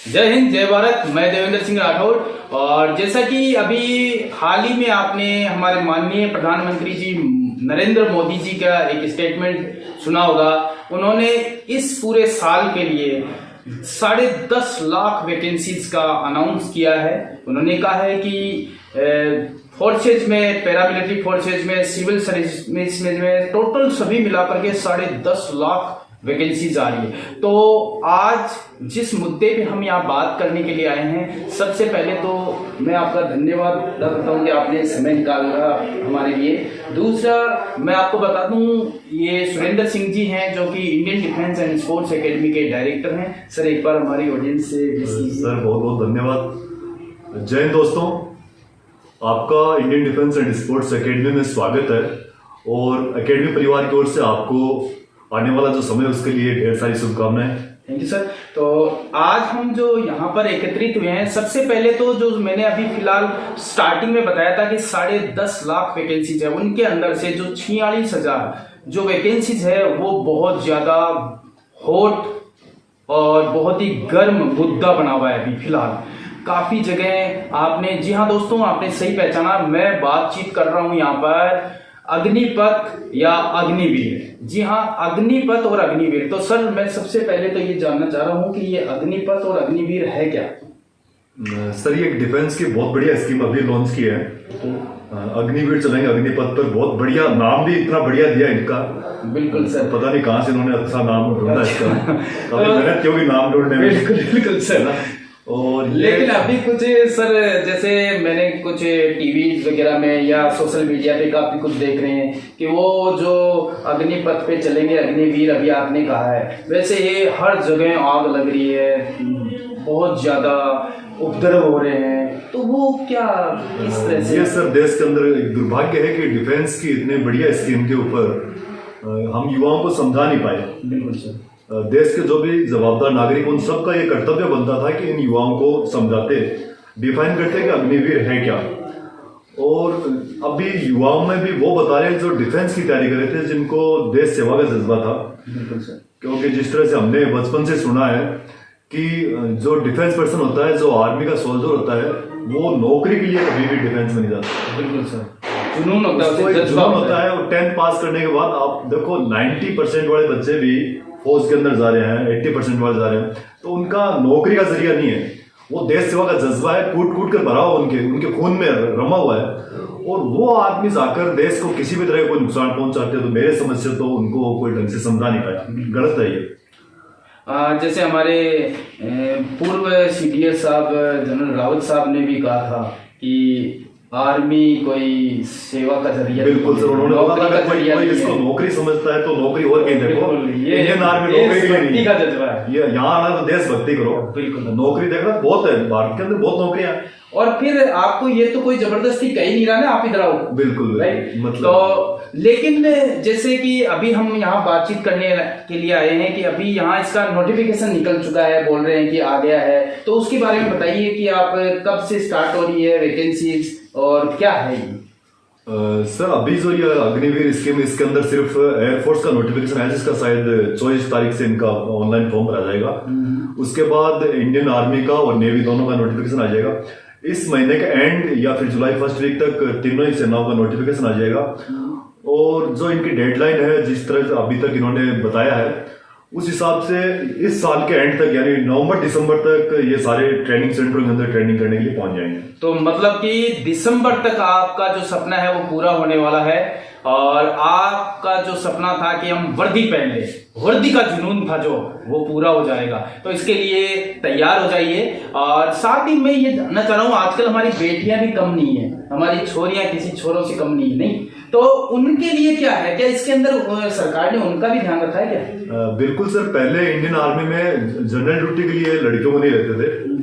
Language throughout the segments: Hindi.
जय हिंद, जय भारत। मैं देवेंद्र सिंह राठौड़। और जैसा कि अभी हाल ही में आपने हमारे माननीय प्रधानमंत्री जी नरेंद्र मोदी जी का एक स्टेटमेंट सुना होगा। उन्होंने इस पूरे साल के लिए 10.5 लाख वैकेंसीज का अनाउंस किया है। उन्होंने कहा है कि फोर्सेज में, पैरामिलिट्री फोर्सेज में, सिविल सर्विस में टोटल सभी मिलाकर के 10.5 लाख वैकेंसीज आ रही है। तो आज जिस मुद्दे पे हम यहाँ बात करने के लिए आए हैं, सबसे पहले तो मैं आपका धन्यवाद करता हूँ कि आपने समय निकाला हमारे लिए। दूसरा, मैं आपको बता दूं, ये सुरेंद्र सिंह जी हैं जो कि Indian defence and sports academy के डायरेक्टर हैं। सर, एक बार हमारी ऑडियंस से सर बहुत बहुत धन्यवाद। जय हिंद दोस्तों, आपका Indian defence and sports academy में स्वागत है। और एकेडमी परिवार की ओर से आपको आने वाला जो समय है उसके लिए ढेर सारी शुभकामनाएं। Thank you sir. तो आज हम जो यहाँ पर एकत्रित हुए हैं, सबसे पहले तो जो मैंने अभी फिलहाल स्टार्टिंग में बताया था कि 10.5 लाख वैकेंसीज है, उनके अंदर से जो 46,000 जो वैकेंसीज है वो बहुत ज्यादा हॉट और बहुत ही गर्म मुद्दा बना हुआ है अभी फिलहाल। काफी जगह आपने, जी हाँ दोस्तों, आपने सही पहचाना, मैं बातचीत कर रहा हूँ यहाँ पर अग्निपथ या अग्निवीर। जी हाँ, अग्निपथ और अग्निवीर। तो सर, मैं सबसे पहले तो ये जानना चाह रहा हूँ कि ये अग्निपथ और अग्निवीर है क्या? सर, ये डिफेंस की बहुत बढ़िया स्कीम अभी लॉन्च की है। अग्निवीर चलेंगे अग्निपथ पर। बहुत बढ़िया नाम भी इतना बढ़िया दिया इनका। बिल्कुल सर। पता नहीं कहाँ से इन्होंने अच्छा नाम ढूंढा इसका। काफी मेहनत क्यों नाम ढूंढने में। बिल्कुल सर। और लेकिन अभी कुछ सर, जैसे मैंने कुछ टीवी वगैरह में या सोशल मीडिया पे काफी कुछ देख रहे हैं कि वो जो अग्निपथ पे चलेंगे अग्निवीर, अभी आपने कहा है, वैसे ये हर जगह आग लग रही है, बहुत ज्यादा उपद्रव हो रहे हैं, तो वो क्या इस तरह से? ये सर देश के अंदर एक दुर्भाग्य है कि डिफेंस की इतने बढ़िया स्कीम के ऊपर हम युवाओं को समझा नहीं पाए। बिल्कुल सर। देश के जो भी जवाबदार नागरिक, उन सबका ये कर्तव्य बनता था कि इन युवाओं को समझाते, डिफाइन करते कि अग्निवीर है क्या। और अभी युवाओं में भी वो बता रहे हैं जो डिफेंस की तैयारी कर रहे थे, जिनको देश सेवा का जज्बा था। बिल्कुल सर। क्योंकि जिस तरह से हमने बचपन से सुना है कि जो डिफेंस पर्सन होता है, जो आर्मी का सोल्जर होता है, वो नौकरी के लिए कभी भी डिफेंस में नहीं जाता। बिल्कुल सर। जुनून होता है, जुनून होता है। और 10th पास करने के बाद आप देखो 90% वाले बच्चे भी फौज के अंदर जा रहे हैं, 80% वाले जा रहे हैं। तो उनका नौकरी का जरिया नहीं है, वो देश सेवा का जज्बा है, कूट कूट कर भरा हुआ उनके खून में रमा हुआ है। और वो आदमी जाकर देश को किसी भी तरह का कोई नुकसान पहुंचाते हैं, तो मेरे समझ से तो उनको कोई ढंग से समझा नहीं पाया। गलत है ये। जैसे हमारे पूर्व सीडीएस साहब जनरल रावत साहब ने भी कहा था कि आर्मी कोई सेवा का जरिया। बिल्कुल सर, उन्होंने कहा था कोई इसको नौकरी समझता है तो नौकरी और कहीं देखो। इंडियन आर्मी नौकरी के लिए नहीं का जज्बा है। ये यहाँ आना तो देशभक्ति करो। बिल्कुल। नौकरी देखना बहुत है, भारत के अंदर बहुत नौकरियां। और फिर आपको ये तो कोई जबरदस्ती कह ही नहीं रहा ना, आप इधर आओ। बिल्कुल राइट। मतलब तो लेकिन जैसे कि अभी हम यहाँ बातचीत करने के लिए आए हैं कि अभी यहाँ इसका नोटिफिकेशन निकल चुका है, बोल रहे हैं कि आ गया है, तो उसके बारे में बताइए कि आप कब से स्टार्ट हो रही है वैकेंसीज और क्या है ये? सर, अभी जो ये अग्निवीर स्कीम, इसके अंदर सिर्फ एयरफोर्स का नोटिफिकेशन है, जिसका शायद 24 तारीख से इनका ऑनलाइन फॉर्म भरा जाएगा। उसके बाद इंडियन आर्मी का और नेवी दोनों का नोटिफिकेशन आ जाएगा। इस महीने के एंड या फिर जुलाई 1st वीक तक तीनों ही सेनाओं का नोटिफिकेशन आ जाएगा। और जो इनकी डेडलाइन है, जिस तरह से अभी तक इन्होंने बताया है, उस हिसाब से इस साल के एंड तक, यानी नवंबर-दिसंबर तक ये सारे ट्रेनिंग सेंटरों के अंदर ट्रेनिंग करने के लिए पहुंच जाएंगे। तो मतलब कि दिसंबर तक आपका जो सपना है वो पूरा होने वाला है। और आपका जो सपना था कि हम वर्दी पहन ले, वर्दी का जुनून था जो, वो पूरा हो जाएगा। तो इसके लिए तैयार हो जाइए। और साथ ही मैं ये जानना चाह रहा हूँ, आजकल हमारी बेटियां भी कम नहीं है, हमारी छोरियां किसी छोरों से कम नहीं, तो उनके लिए क्या है? क्या इसके अंदर सरकार ने उनका भी ध्यान रखा है क्या? बिल्कुल सर। पहले इंडियन आर्मी में जनरल ड्यूटी के लिए लड़कियों को नहीं रहते थे,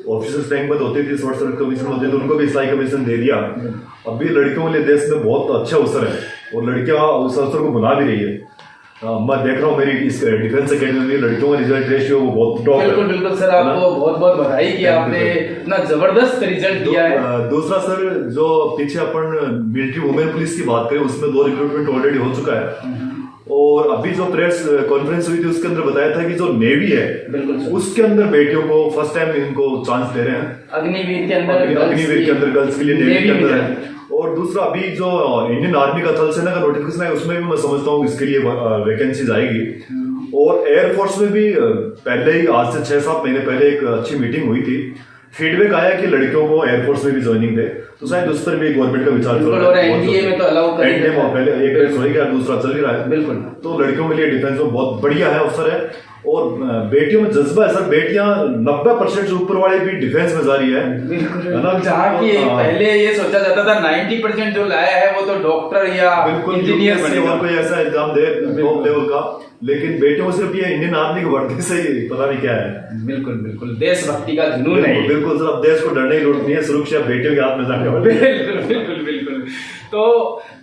ऑफिसर्स रैंक पर होती थी, शॉर्ट सर्विस कमीशन होते थे, उनको भी सिलाई कमीशन दे दिया। अभी लड़कियों के लिए देश में बहुत अच्छा अवसर है और लड़कियां उस अवसर को बुला भी रही है। मैं देख रहा हूँ मेरी इस डिफेंस एकेडमी में लड़कियों का रिजल्ट रेशियो वो बहुत टॉप है। बिल्कुल सर, आपको बहुत बहुत बधाई कि आपने इतना जबरदस्त रिजल्ट दिया है। दूसरा सर, जो पीछे अपन मिलिट्री वुमेन पुलिस की बात करें, उसमें 2 रिक्रूटमेंट ऑलरेडी हो चुका है। और अभी जो प्रेस कॉन्फ्रेंस हुई थी उसके अंदर बताया था कि जो नेवी है बिल्कुल सर। उसके अंदर बेटियों को फर्स्ट टाइम इनको चांस दे रहे हैं, अग्निवीर के अंदर अग्निवीर के अंदर गर्ल्स के लिए नेवी के भी अंदर है। है। और दूसरा अभी जो इंडियन आर्मी का थल सेना का नोटिफिकेशन है उसमें भी मैं समझता हूँ इसके लिए वैकेंसीज आएगी। और एयरफोर्स में भी पहले ही आज से 6-7 महीने पहले एक अच्छी मीटिंग हुई थी, फीडबैक आया कि लड़कियों को एयरफोर्स में भी ज्वाइनिंग दे, तो शायद उस पर भी गवर्नमेंट का विचार चल रहा है। और एनडीए में तो अलाउ कर एनडीए में पहले एक बैच हो गया, दूसरा चल ही रहा है। बिल्कुल। तो लड़कियों के लिए डिफेंस में बहुत बढ़िया है अवसर है। और बेटियों में जज्बा है सर, बेटियां 90% से ऊपर वाले भी डिफेंस में जा रही है। बिल्कुल। जहाँ की पहले ये सोचा जाता था 90% जो लाया है वो तो डॉक्टर या इंजीनियर बनेगा और कोई ऐसा एग्जाम दे टॉप लेवल का, लेकिन बेटियों को सिर्फ ये इंडियन आर्मी की वर्दी से ही पता नहीं क्या है। बिल्कुल बिल्कुल, देशभक्ति का जुनून है। बिल्कुल सर, अब देश को डरने की जरूरत नहीं है, सुरक्षा बेटियों के हाथ में जाने वाली है। बिल्कुल बिल्कुल। तो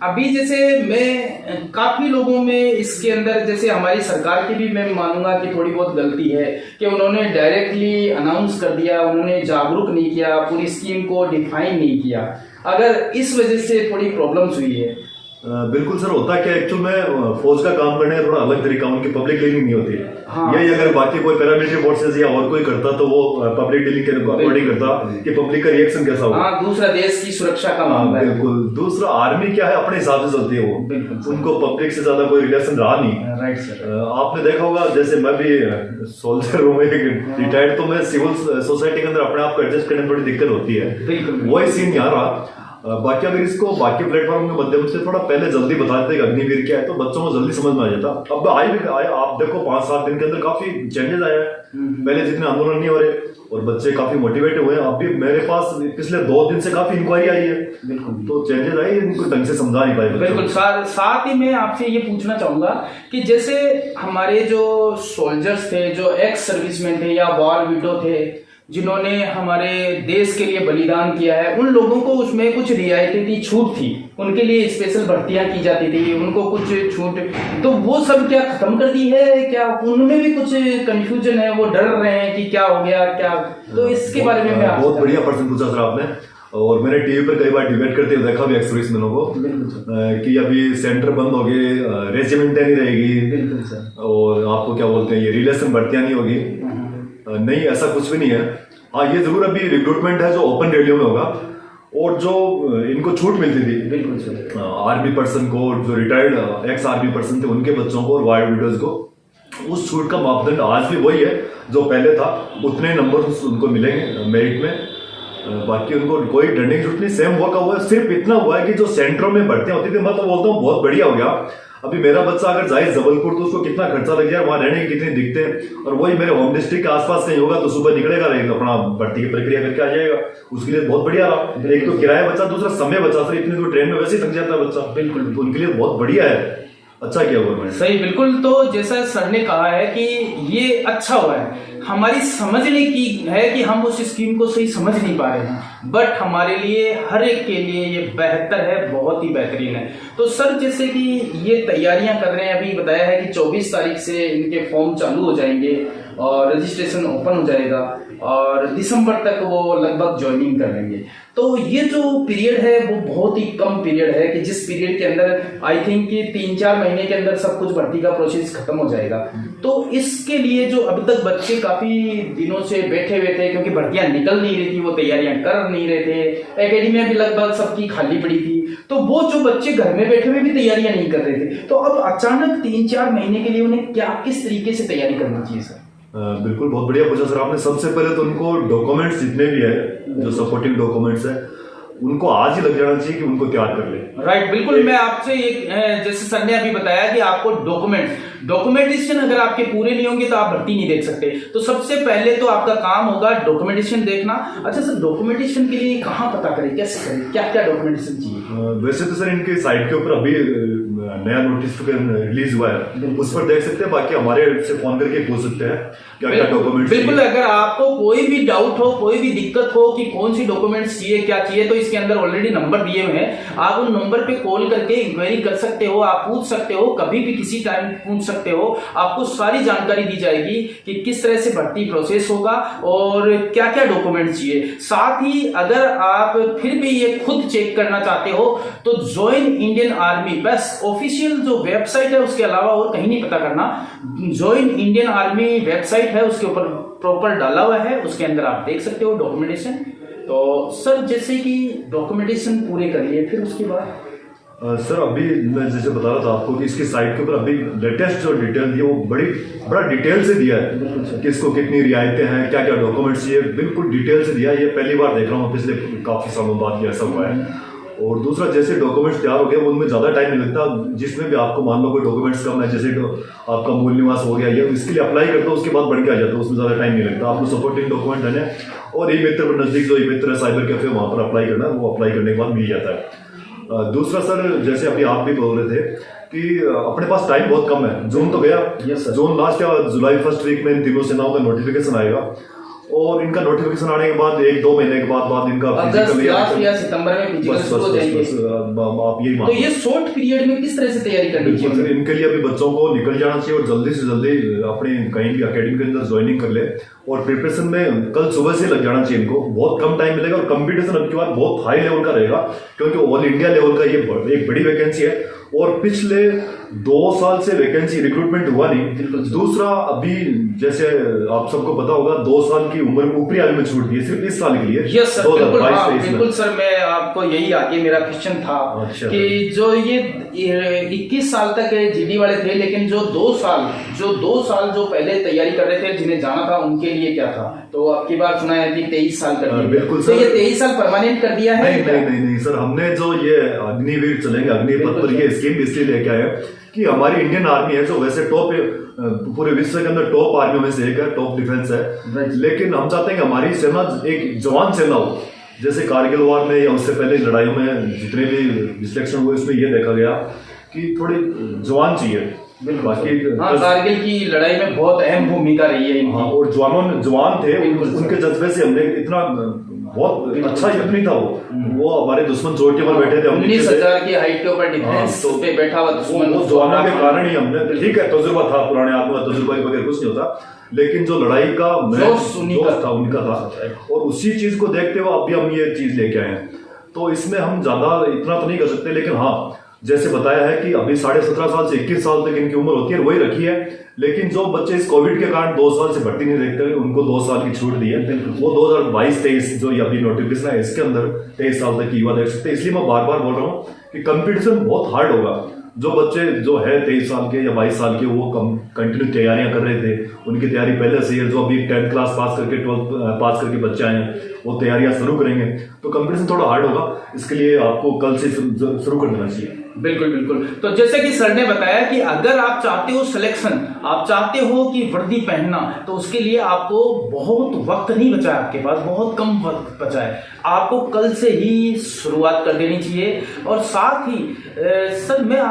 अभी जैसे मैं काफी लोगों में इसके अंदर, जैसे हमारी सरकार की भी मैं मानूंगा कि थोड़ी बहुत गलती है कि उन्होंने डायरेक्टली अनाउंस कर दिया, उन्होंने जागरूक नहीं किया, पूरी स्कीम को डिफाइन नहीं किया। अगर इस वजह से थोड़ी प्रॉब्लम्स हुई है। बिल्कुल सर, होता क्या एक्चुअल में फौज का काम करने का थोड़ा अलग तरीका, उनकी पब्लिक डीलिंग नहीं होती। हाँ। यही अगर बाकी कोई पैरामिलिट्री फोर्सेस या और कोई करता तो वो पब्लिक डीलिंग के अकॉर्डिंग करता कि पब्लिक का रिएक्शन कैसा होगा। हाँ, दूसरा देश की सुरक्षा का मामला है। बिल्कुल। दूसरा आर्मी क्या है, अपने हिसाब से चलती है वो, बिल्कुल। उनको पब्लिक से ज्यादा कोई रिलेशन रहा नहीं। Right sir. आपने देखा होगा, जैसे मैं भी सोल्जर हूँ रिटायर्ड, तो मैं सिविल सोसाइटी के अंदर अपने आप को एडजस्ट करने में थोड़ी दिक्कत होती है। बिल्कुल। वही सीन यहाँ रहा। बाकी अगर इसको बाकी प्लेटफॉर्म के माध्यम से थोड़ा पहले जल्दी बता देते कि अग्निवीर क्या है तो बच्चों को जल्दी समझ में आ जाता। अब आप देखो 5-7 दिन के अंदर काफी चेंजेस आया है, पहले जितने आंदोलन नहीं हो रहे और बच्चे काफी मोटिवेटेड हुए हैं। अभी मेरे पास पिछले 2 दिन से काफी इंक्वायरी आई है। बिल्कुल। तो चेंजेस आई, इनको ढंग से समझा नहीं पाए। बिल्कुल। साथ ही मैं आपसे ये पूछना चाहूंगा कि जैसे हमारे जो सोल्जर्स थे, जो एक्स सर्विसमैन थे या वॉर विडो थे, जिन्होंने हमारे देश के लिए बलिदान किया है, उन लोगों को उसमें कुछ रियायतें थी, छूट थी, उनके लिए स्पेशल भर्तियां की जाती थी, उनको कुछ छूट, तो वो सब क्या खत्म कर दी है क्या? उनमें भी कुछ कंफ्यूजन है, वो डर रहे हैं कि क्या हो गया क्या? तो इसके बारे में मैं बहुत बढ़िया प्रश्न पूछा सर आपने। और मैंने टीवी पर कई बार डिबेट करते हुए देखा भी एक्स सर्विसमैनों को कि अभी सेंटर बंद हो गए, रेजिमेंटें नहीं रहेगी। बिल्कुल सर। और आपको क्या बोलते हैं, ये रिलेशन भर्तियां नहीं होगी। नहीं, ऐसा कुछ भी नहीं है। हाँ, ये जरूर अभी रिक्रूटमेंट है जो ओपन रेडियो में होगा, और जो इनको छूट मिलती थी बिल्कुल सर, आर्मी पर्सन को, जो रिटायर्ड एक्स आर्मी पर्सन थे उनके बच्चों को और वायर विडोज को, उस छूट का मापदंड आज भी वही है जो पहले था। उतने नंबर उनको मिलेंगे मेरिट में। बाकी उनको कोई डरने की जरूरत नहीं, सेम वर्क हुआ है। सिर्फ इतना हुआ है कि जो सेंटरों में भर्तियां होती थी, मैं तो बोलता हूँ बहुत बढ़िया हो गया। अभी मेरा बच्चा अगर जाए जबलपुर तो उसको कितना खर्चा लग जाए, वहां रहने की कितनी दिक्कतें हैं, और वही मेरे होम डिस्ट्रिक्ट के आसपास कहीं होगा तो सुबह निकलेगा, अपना भर्ती की प्रक्रिया करके आ जाएगा। उसके लिए बहुत बढ़िया रहा। एक तो किराया बचा, दूसरा समय बचा सर, इतनी दूर ट्रेन में वैसे ही थक जाता है बच्चा। बिल्कुल। तो उनके लिए बहुत बढ़िया है, अच्छा किया गवर्नमेंट। सही, बिल्कुल। तो जैसा सर ने कहा है कि ये अच्छा हुआ है, हमारी समझने की है कि हम उस स्कीम को सही समझ नहीं पा रहे हैं, बट हमारे लिए हर एक के लिए ये बेहतर है, बहुत ही बेहतरीन है। तो सर जैसे कि ये तैयारियां कर रहे हैं, अभी बताया है कि 24 तारीख से इनके फॉर्म चालू हो जाएंगे और रजिस्ट्रेशन ओपन हो जाएगा और दिसंबर तक वो लगभग ज्वाइनिंग कर लेंगे। तो ये जो पीरियड है वो बहुत ही कम पीरियड है कि जिस पीरियड के अंदर आई थिंक कि 3-4 महीने के अंदर सब कुछ भर्ती का प्रोसेस खत्म हो जाएगा। तो इसके लिए जो अभी तक बच्चे काफी दिनों से बैठे हुए थे, क्योंकि भर्तियां निकल नहीं रही थी, वो तैयारियां कर नहीं रहे थे, एकेडमियां भी लगभग सबकी खाली पड़ी थी, तो वो जो बच्चे घर में बैठे हुए भी तैयारियां नहीं कर रहे थे, तो अब अचानक 3-4 महीने के लिए उन्हें किस तरीके से तैयारी करनी चाहिए सर? बिल्कुल, बहुत बढ़िया पूछा सर आपने। सबसे पहले तो उनको डॉक्यूमेंट्स जितने भी है, जो सपोर्टिंग डॉक्यूमेंट्स है, उनको आज ही लग जाना चाहिए कि उनको तैयार कर ले। राइट, बिल्कुल। मैं आपसे एक, जैसे सर ने अभी बताया कि आपको डॉक्यूमेंटेशन अगर आपके पूरे नहीं होंगे तो आप भर्ती नहीं देख सकते। तो सबसे पहले तो आपका काम होगा डॉक्यूमेंटेशन देखना। अच्छा सर, डॉक्यूमेंटेशन के लिए कहाँ पता करें, कैसे करें, क्या क्या डॉक्यूमेंटेशन चाहिए? वैसे तो सर इनके साइट के ऊपर अभी नया नोटिफिकेशन रिलीज हुआ है, उस पर देख सकते हैं। बाकी हमारे से फोन करके पूछ सकते हैं क्या क्या डॉक्यूमेंट्स। बिल्कुल, अगर आपको कोई भी डाउट हो, कोई भी दिक्कत हो कि कौन सी डॉक्यूमेंट्स चाहिए, क्या चाहिए, तो इसके अंदर ऑलरेडी नंबर दिए हुए हैं, आप उन नंबर पे कॉल करके इंक्वायरी कर सकते हो, आप पूछ सकते हो, कभी भी किसी टाइम पूछ सकते हो। आपको सारी जानकारी दी जाएगी कि किस तरह से भर्ती प्रोसेस होगा और क्या क्या डॉक्यूमेंट्स चाहिए। साथ ही अगर आप फिर भी ये खुद चेक करना चाहते हो तो ज्वाइन इंडियन आर्मी, बस ऑफिशियल जो वेबसाइट है उसके अलावा और कहीं नहीं पता करना। ज्वाइन इंडियन आर्मी वेबसाइट है, उसके ऊपर प्रॉपर डाला हुआ है, उसके अंदर आप देख सकते हो डॉक्यूमेंटेशन। तो सर जैसे कि डॉक्यूमेंटेशन पूरे कर लिए, फिर उसके बाद सर अभी मैं जैसे बता रहा था आपको कि इसकी साइट के ऊपर अभी लेटेस्ट जो डिटेल दी है वो बड़ा डिटेल से दिया है, किसको कितनी रियायतें हैं, क्या क्या डॉक्यूमेंट्स चाहिए, बिल्कुल डिटेल से दिया है। ये पहली बार देख रहा हूँ पिछले काफ़ी सालों बाद ये ऐसा हुआ है। और दूसरा, जैसे डॉक्यूमेंट्स तैयार हो गए वो उनमें ज़्यादा टाइम नहीं लगता। जिसमें भी आपको मान लो कोई डॉक्यूमेंट्स कम है, जैसे आपका मूल निवास हो गया, ये इसके लिए अप्लाई करते हो, उसके बाद बढ़ के आ जाता है, उसमें ज़्यादा टाइम नहीं लगता। आपको सपोर्टिंग डॉक्यूमेंट है और ई मित्र पर नज़दीक जो ई मित्र है साइबर कैफे, वहाँ पर अप्लाई करना है, वो अप्लाई करने के बाद मिल जाता है। दूसरा सर, जैसे अभी आप भी बोल रहे थे कि अपने पास टाइम बहुत कम है। जून तो गया, जून लास्ट या जुलाई फर्स्ट वीक में इन तीनों सेनाओं का नोटिफिकेशन आएगा और इनका नोटिफिकेशन आने के बाद 1-2 महीने के बाद इनका अगस्त या सितंबर में फिजिकल शुरू हो जाएंगे। आप यही तो ये शॉर्ट पीरियड में किस तरह से तैयारी करनी चाहिए? फिर इनके लिए अभी बच्चों को निकल जाना चाहिए और जल्दी से जल्दी अपने कहीं भी अकेडमी के अंदर ज्वाइनिंग कर ले और प्रिपरेशन में कल सुबह से लग जाना चाहिए। इनको बहुत कम टाइम मिलेगा और कंपटीशन अब की बार बहुत हाई लेवल का रहेगा, क्योंकि ऑल इंडिया लेवल का ये एक बड़ी वैकेंसी है और पिछले 2 साल से वैकेंसी रिक्रूटमेंट हुआ नहीं। दूसरा, अभी जैसे आप सबको पता होगा 2 साल की उम्र में ऊपरी आयु में छूट दी है सिर्फ इस साल के लिए। यस सर, बिल्कुल सर, मैं आपको यही आगे मेरा क्वेश्चन था कि जो ये 21 साल तक जीडी वाले थे, लेकिन जो 2 साल जो पहले तैयारी कर रहे थे जिन्हें जाना था उनके लिए क्या था? तो आपकी बात सुना है कि 23 साल कर दिया। बिल्कुल तो ये 23 साल परमानेंट कर दिया है? नहीं सर, हमने जो ये अग्निवीर चलेंगे, अग्निपथ पर ये स्कीम इसलिए लेके आए कि हमारी इंडियन आर्मी है जो वैसे टॉप पूरे विश्व के अंदर टॉप आर्मियों में से एक है, टॉप डिफेंस है, लेकिन हम चाहते हैं कि हमारी सेना एक जवान सेना हो। जैसे कारगिल वार में या उससे पहले लड़ाइयों में जितने भी सिलेक्शन हुए उसमें ये देखा गया कि थोड़ी जवान चाहिए। बाकी कारगिल की लड़ाई में बहुत अहम भूमिका रही है। हाँ, और जवान थे, उनके जज्बे से हमने इतना बहुत अच्छा युद्ध नहीं था वो हमारे दुश्मन चोटी पर बैठे थे, 19,000 की हाइट के ऊपर डिफेंस पे बैठा हुआ दुश्मन, वो जवानों के कारण ही हमने, ठीक है तजुर्बा था, पुराने आदमी तजुर्बा वगैरह कुछ नहीं होता, लेकिन जो लड़ाई का जोश था उनका था और उसी चीज को देखते हुए अभी हम ये चीज लेके आए हैं। तो इसमें हम ज्यादा इतना तो नहीं कर सकते, लेकिन हाँ जैसे बताया है कि अभी 17.5 साल से 21 साल तक इनकी उम्र होती है, वही रखी है। लेकिन जो बच्चे इस कोविड के कारण 2 साल से भर्ती नहीं देखते उनको 2 साल की छूट दी है। वो 2022-23 जो अभी नोटिफिकेशन है इसके अंदर 23 साल तक की युवा देख सकते हैं। इसलिए मैं बार बार बोल रहा हूँ कि कंपटीशन बहुत हार्ड होगा। जो बच्चे जो है 23 साल के या 22 साल के वो कंटिन्यू तैयारियां कर रहे थे, उनकी तैयारी पहले से है। जो अभी 10th क्लास पास करके 12th पास करके बच्चे आए हैं वो तैयारियां शुरू करेंगे, तो कंपटीशन थोड़ा हार्ड होगा। इसके लिए आपको कल से शुरू कर देना चाहिए। बिल्कुल। तो जैसे कि सर ने बताया कि अगर आप चाहते हो सिलेक्शन, आप चाहते हो कि वर्दी पहनना, तो उसके लिए आपको बहुत वक्त नहीं बचा है, आपके पास बहुत कम वक्त बचा है। आपको कल से ही शुरुआत कर देनी चाहिए। और साथ ही सर मैं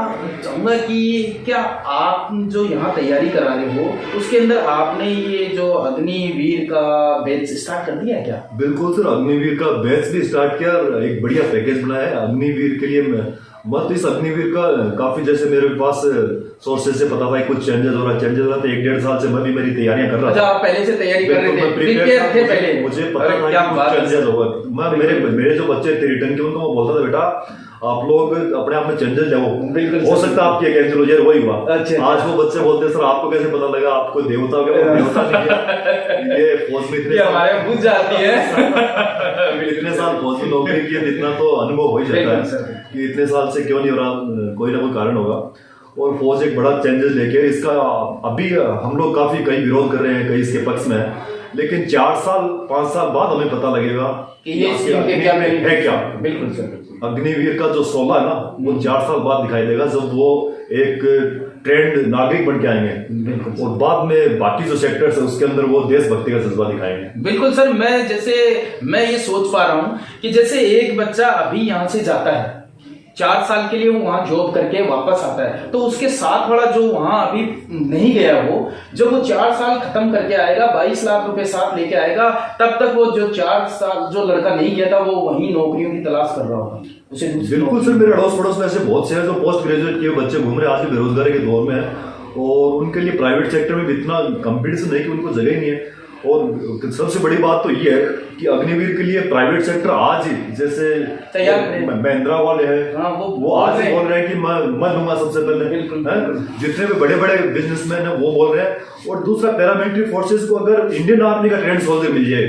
चाहूंगा कि क्या आप जो यहाँ तैयारी करा रहे हो उसके अंदर आपने ये जो अग्निवीर का बैच स्टार्ट कर दिया है क्या? बिल्कुल सर, अग्निवीर का बैच भी स्टार्ट किया, एक बढ़िया पैकेज बनाया है अग्निवीर के लिए। मत इस अग्निवीर का काफी, जैसे मेरे पास सोर्सेज से पता था कुछ चेंजेस हो रहा तो 1-1.5 साल से मैं भी मेरी तैयारियां कर रहा था। अच्छा, आप पहले से तैयारी कर रहे थे पहले? मुझे पता था कि कुछ चेंजेस होगा। मैं मेरे जो बच्चे थे रिटर्न के उनको मैं बोलता था बेटा आप लोग अपने आप में चेंजेस ले, हो सकता है आपकी कैंसिल हो जाए, वही हुआ। अच्छा। आज वो बच्चे बोलते हैं सर आपको कैसे पता लगा, आपको देवता हो गया? देवता नहीं है, ये फौज में इतने हमारे बुझ जाती है इतने साल फौज में नौकरी की, इतना तो अनुभव हो ही जाता है कि इतने साल से क्यों नहीं हो रहा, कोई ना कोई कारण होगा। और फौज एक बड़ा चेंजेस लेके इसका अभी हम लोग काफी कई विरोध कर रहे हैं, कई इसके पक्ष में है, लेकिन 4-5 साल बाद हमें पता लगेगा कि ये है क्या। बिल्कुल सर, अग्निवीर का जो 16 है ना वो 4 साल बाद दिखाई देगा, जब वो एक ट्रेंड नागरिक बन के आएंगे और बाद में बाकी जो सेक्टर्स है उसके अंदर वो देशभक्ति का जज्बा दिखाएंगे। बिल्कुल सर, मैं ये सोच पा रहा हूँ कि जैसे एक बच्चा अभी यहाँ से जाता है 4 साल के लिए, वो वहां जॉब करके वापस आता है, तो उसके साथ वाला जो वहां अभी नहीं गया वो, जब वो 4 साल खत्म करके आएगा 22 लाख रुपए साथ लेके आएगा, तब तक वो जो 4 साल जो लड़का नहीं गया था वो वहीं नौकरियों की तलाश कर रहा होगा। उसे बिल्कुल सर, मेरे अड़ोस पड़ोस में ऐसे बहुत से हैं जो पोस्ट ग्रेजुएट के बच्चे घूम रहे हैं, आज के बेरोजगारी के दौर में है और उनके लिए प्राइवेट सेक्टर में भी इतना कंपटीशन है कि उनको जगह ही नहीं है। और सबसे बड़ी बात तो ये है कि अग्निवीर के लिए प्राइवेट सेक्टर आज ही, जैसे महिंद्रा वाले हैं, हाँ, वो आज ही बोल रहे हैं कि मैं दूंगा सबसे पहले। जितने भी बड़े बड़े बिजनेसमैन है वो बोल रहे हैं। और दूसरा, पैरामिलिट्री फोर्सेस को अगर इंडियन आर्मी का ट्रेंड सोल्जर मिल जाए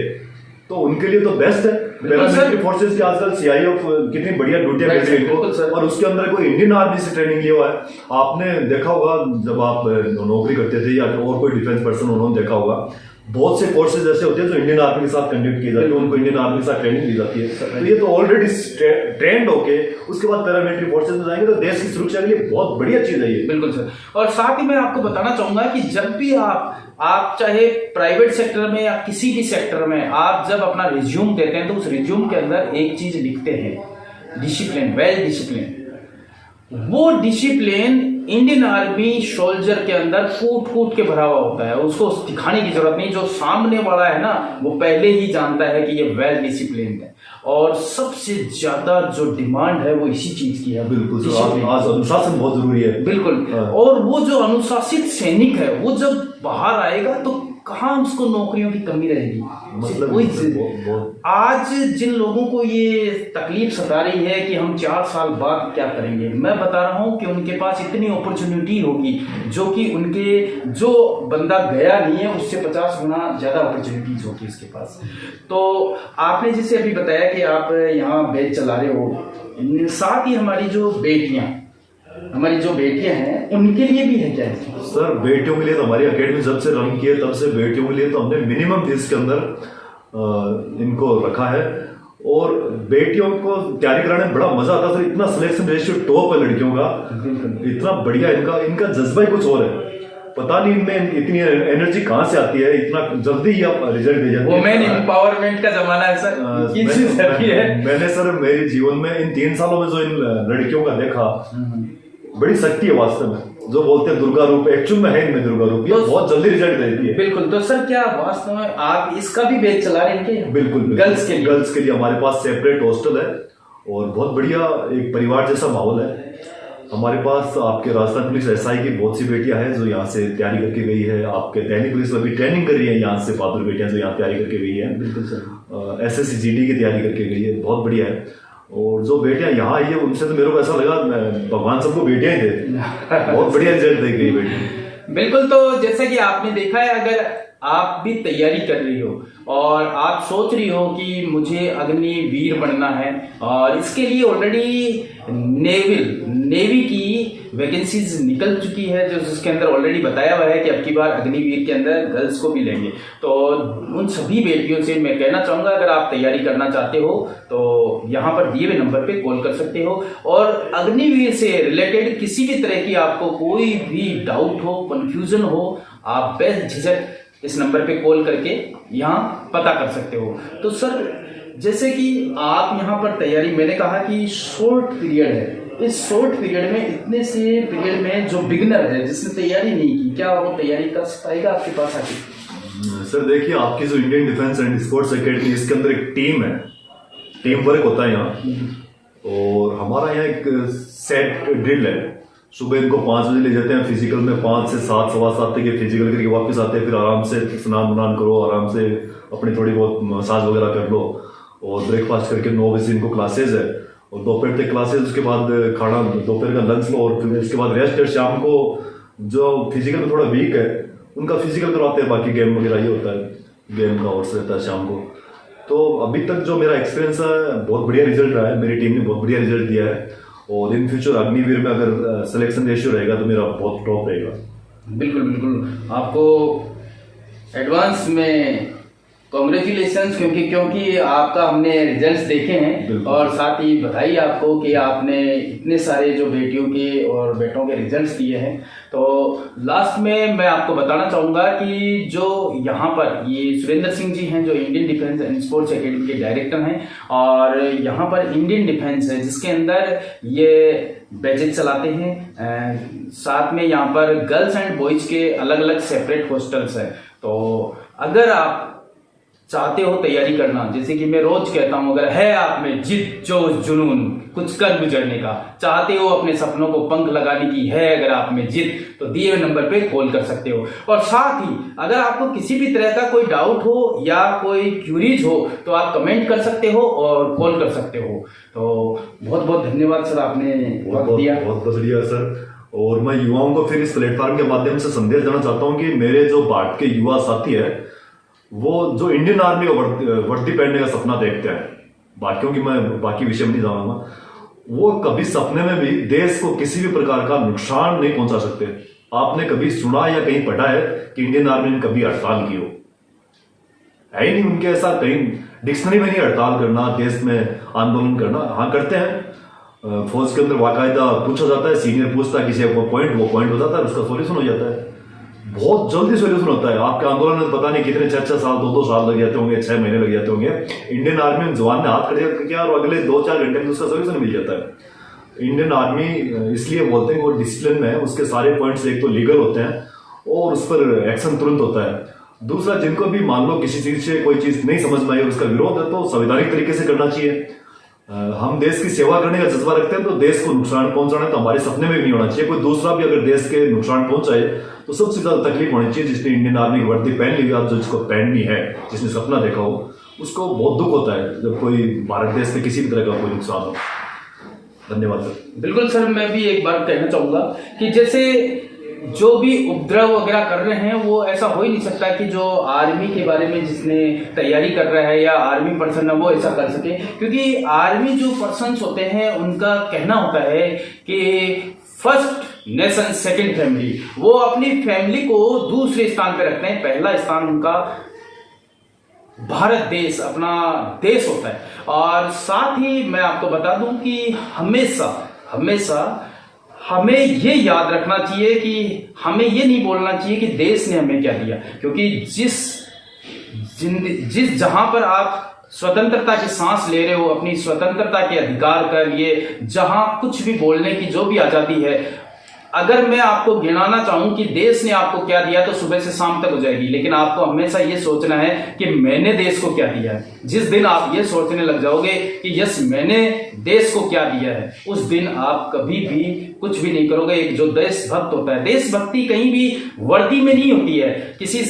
तो उनके लिए तो बेस्ट है। पैरामिलिट्री फोर्सेस की आजकल CIO कितनी बढ़िया ड्यूटियां मिल रही है, और उसके अंदर कोई इंडियन आर्मी से ट्रेनिंग लिया हुआ है। आपने देखा होगा जब आप नौकरी करते थे या और कोई डिफेंस पर्सन, उन्होंने देखा होगा बहुत से कोर्सेज ऐसे होते हैं जो इंडियन आर्मी के साथ कंडक्ट किए जाते हैं, उनको इंडियन आर्मी के साथ ट्रेनिंग दी जाती है। तो ये तो ऑलरेडी ट्रेंड होके उसके बाद पैरामिलिट्री फोर्सेज में जाएंगे तो देश की सुरक्षा के लिए बहुत बढ़िया चीज है ये। बिल्कुल सर। और साथ ही मैं आपको बताना चाहूंगा कि जब भी आप चाहे प्राइवेट सेक्टर में या किसी भी सेक्टर में आप जब अपना रिज्यूम देते हैं तो उस रिज्यूम के अंदर एक चीज लिखते हैं, डिसिप्लिन, वेल डिसिप्लिन। वो डिसिप्लिन इंडियन आर्मी सोल्जर के अंदर फूट फूट के भरा हुआ होता है, उसको दिखाने की जरूरत नहीं। जो सामने वाला है ना वो पहले ही जानता है कि ये वेल डिसिप्लिन है, और सबसे ज्यादा जो डिमांड है वो इसी चीज की है। बिल्कुल, आज अनुशासन बहुत जरूरी है। बिल्कुल। और वो जो अनुशासित सैनिक है वो जब बाहर आएगा तो कहाँ उसको नौकरियों की कमी रहेगी। मतलब कोई आज जिन लोगों को ये तकलीफ सता रही है कि हम 4 साल बाद क्या करेंगे, मैं बता रहा हूँ कि उनके पास इतनी अपॉर्चुनिटी होगी जो कि उनके जो बंदा गया नहीं है उससे 50 गुना ज्यादा अपॉर्चुनिटीज होगी उसके पास। तो आपने जैसे अभी बताया कि आप यहाँ बैच चला रहे हो, साथ ही हमारी जो बेटियां हैं उनके लिए भी है क्या? सर, बेटियों के लिए तो हमारी एकेडमी जब से रन की है तब से बेटियों के लिए तो हमने मिनिमम फीस के अंदर इनको रखा है, और बेटियों को तैयारी कराने में बड़ा मजा आता है सर। इतना सिलेक्शन रेशियो टॉप है लड़कियों का, इतना बढ़िया इनका जज्बा ही कुछ और है। पता नहीं इनमें इतनी एनर्जी कहाँ से आती है, इतना जल्दी ही आप रिजल्ट दे जाते हैं। वुमेन एम्पावरमेंट का जमाना है सर। मैंने सर मेरे जीवन में इन 3 सालों में जो इन लड़कियों का देखा, बड़ी शक्ति है वास्तव में। जो बोलते हैं दुर्गा रूप, एक्चुअल में है इनमें दुर्गा रूप, ये बहुत जल्दी रिजल्ट देती है। बिल्कुल। तो सर क्या वास्तव में आप इसका भी बैच चला रहे हैं क्या? बिल्कुल। गर्ल्स के लिए हमारे पास सेपरेट हॉस्टल है और बहुत बढ़िया एक परिवार जैसा माहौल है। हमारे पास आपके राजस्थान पुलिस SI की बहुत सी बेटियां हैं जो यहाँ से तैयारी करके गई है। आपके दैनिक पुलिस में भी ट्रेनिंग कर रही है यहाँ से बहादुर बेटियां जो यहाँ तैयारी करके गई है। बिल्कुल सर। SSC GD की तैयारी करके गई है, बहुत बढ़िया है। और जो बेटियां यहाँ आई है उनसे तो मेरे को ऐसा लगा भगवान सबको बेटियां ही दे। बहुत बढ़िया रिजल्ट दे गई बेटी। बिल्कुल। तो जैसे कि आपने देखा है, अगर आप भी तैयारी कर रही हो और आप सोच रही हो कि मुझे अग्निवीर बनना है, और इसके लिए ऑलरेडी नेवी की वैकेंसीज निकल चुकी है, जो जिसके अंदर ऑलरेडी बताया हुआ है कि अब की बार अग्निवीर के अंदर गर्ल्स को भी लेंगे। तो उन सभी बेटियों से मैं कहना चाहूंगा, अगर आप तैयारी करना चाहते हो तो यहाँ पर दिए हुए नंबर पे कॉल कर सकते हो, और अग्निवीर से रिलेटेड किसी भी तरह की आपको कोई भी डाउट हो, कंफ्यूजन हो, आप बेझिझक इस नंबर पे कॉल करके यहाँ पता कर सकते हो। तो सर जैसे कि आप यहाँ पर तैयारी, मैंने कहा कि शॉर्ट पीरियड है, इस शॉर्ट पीरियड में इतने से पीरियड में जो बिगिनर है जिसने तैयारी नहीं की, क्या वो तैयारी कर पाएगा आपके पास आके? सर देखिए, आपकी जो Indian defence and sports academy, इसके अंदर एक टीम है, टीम वर्क होता है यहाँ। और हमारा यहाँ एक सेट ड्रिल है। सुबह इनको 5 बजे ले जाते हैं फिजिकल में, 5 से 7, सवा 7 तक फिजिकल करके वापस आते हैं। फिर आराम से स्नान वनान करो, आराम से अपनी थोड़ी बहुत मसाज वगैरह कर लो, और ब्रेकफास्ट करके 9 बजे इनको क्लासेज है, और दोपहर तक क्लासेज, उसके बाद खाना, दोपहर का लंच लो, और फिर उसके बाद रेस्ट। शाम को जो फिजिकल में थोड़ा वीक है उनका फिजिकल करवाते हैं, बाकी गेम वगैरह ये होता है, गेम का और रहता है शाम को। तो अभी तक जो मेरा एक्सपीरियंस है, बहुत बढ़िया रिजल्ट रहा है। मेरी टीम ने बहुत बढ़िया रिजल्ट दिया है, और इन फ्यूचर अग्निवीर में अगर सिलेक्शन रेशियो रहेगा तो मेरा बहुत टॉप रहेगा। बिल्कुल बिल्कुल। आपको एडवांस में कॉन्ग्रेचुलेशंस, क्योंकि आपका हमने रिजल्ट्स देखे हैं, और साथ ही बधाई आपको कि आपने इतने सारे जो बेटियों के और बेटों के रिजल्ट्स दिए हैं। तो लास्ट में मैं आपको बताना चाहूँगा कि जो यहाँ पर ये सुरेंद्र सिंह जी हैं, जो Indian defence and sports academy के डायरेक्टर हैं, और यहाँ पर इंडियन डिफेंस है जिसके अंदर ये बैचेज चलाते हैं। साथ में यहाँ पर गर्ल्स एंड बॉयज़ के अलग अलग सेपरेट हॉस्टल्स हैं। तो अगर आप चाहते हो तैयारी करना, जैसे कि मैं रोज कहता हूं, अगर है आप में जिद जोश जुनून कुछ कर गुजरने का, चाहते हो अपने सपनों को पंख लगाने की है अगर आप में जिद, तो दिए हुए नंबर पे कॉल कर सकते हो। और साथ ही अगर आपको किसी भी तरह का कोई डाउट हो या कोई क्यूरीज हो तो आप कमेंट कर सकते हो और कॉल कर सकते हो। तो बहुत बहुत धन्यवाद सर, आपने वक्त दिया। बहुत बढ़िया सर। और मैं युवाओं को फिर इस प्लेटफॉर्म के माध्यम से संदेश देना चाहता हूँ कि मेरे जो बाट के युवा साथी है वो जो इंडियन आर्मी को वर्दी पहनने का सपना देखते हैं, बाकियों की मैं बाकी विषय में नहीं जाऊंगा, वो कभी सपने में भी देश को किसी भी प्रकार का नुकसान नहीं पहुंचा सकते। आपने कभी सुना या कहीं पढ़ा है कि इंडियन आर्मी ने कभी हड़ताल की हो? है ही नहीं उनके ऐसा, कहीं डिक्शनरी में नहीं हड़ताल करना, देश में आंदोलन करना। हाँ करते हैं, फौज के अंदर बाकायदा पूछा जाता है, सीनियर पूछता है किसी को पॉइंट, वो पॉइंट हो जाता है, उसका सोल्यूशन हो जाता है, बहुत जल्दी सोल्यूशन होता है। आपके आंदोलन में पता नहीं कितने 6 साल 2 साल लग जाते होंगे, 6 महीने लग जाते होंगे। इंडियन आर्मी में जवान ने हाथ खड़े किया और अगले 2-4 घंटे में उसका सोल्यूशन मिल जाता है। इंडियन आर्मी इसलिए बोलते हैं कि वो डिसिप्लिन में है, उसके सारे पॉइंट्स एक तो लीगल होते हैं और उस पर एक्शन तुरंत होता है। दूसरा, जिनको भी मान लो किसी चीज से कोई चीज नहीं समझ में आई, उसका विरोध है तो संवैधानिक तरीके से करना चाहिए। हम देश की सेवा करने का जज्बा रखते हैं तो देश को नुकसान पहुंचाना तो हमारे सपने में भी नहीं होना चाहिए। कोई दूसरा भी अगर देश के नुकसान पहुंचाए तो सबसे ज्यादा तकलीफ होनी चाहिए जिसने इंडियन आर्मी की वर्दी पहन ली, आप जो जिसको पहननी है, जिसने सपना देखा हो, उसको बहुत दुख होता है जब कोई भारत देश में किसी भी तरह का कोई नुकसान हो। धन्यवाद सर। बिल्कुल सर, मैं भी एक बात कहना चाहूंगा कि जैसे जो भी उपद्रव वगैरह कर रहे हैं वो ऐसा हो ही नहीं सकता कि जो आर्मी के बारे में जिसने तैयारी कर रहा है या आर्मी पर्सन है वो ऐसा कर सके, क्योंकि आर्मी जो पर्सन्स होते हैं उनका कहना होता है कि फर्स्ट नेशन सेकंड फैमिली, वो अपनी फैमिली को दूसरे स्थान पे रखते हैं, पहला स्थान उनका भारत देश, अपना देश होता है। और साथ ही मैं आपको बता दूं कि हमेशा हमें ये याद रखना चाहिए कि हमें ये नहीं बोलना चाहिए कि देश ने हमें क्या दिया, क्योंकि जिस जहां पर आप स्वतंत्रता की सांस ले रहे हो, अपनी स्वतंत्रता के अधिकार के लिए जहां कुछ भी बोलने की जो भी आजादी है, अगर मैं आपको गिनाना चाहूं कि देश ने आपको क्या दिया तो सुबह से शाम तक हो जाएगी, लेकिन आपको हमेशा ये सोचना है कि मैंने देश को क्या दिया है। जिस दिन आप ये सोचने लग जाओगे कि यस मैंने देश को क्या दिया है, उस दिन आप कभी भी कुछ भी नहीं करोगे। एक जो देशभक्त होता है, देशभक्ति कहीं भी वर्दी में नहीं होती है, किसी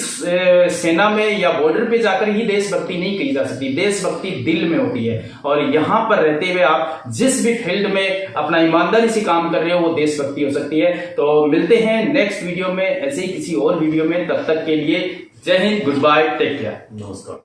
सेना में या बॉर्डर पे जाकर ही देशभक्ति नहीं कही जा सकती, देशभक्ति दिल में होती है। और यहाँ पर रहते हुए आप जिस भी फील्ड में अपना ईमानदारी से काम कर रहे हो वो देशभक्ति हो सकती है। तो मिलते हैं नेक्स्ट वीडियो में ऐसे ही किसी और वीडियो में, तब तक के लिए जय हिंद, गुड बाय, टेक केयर, नमस्कार।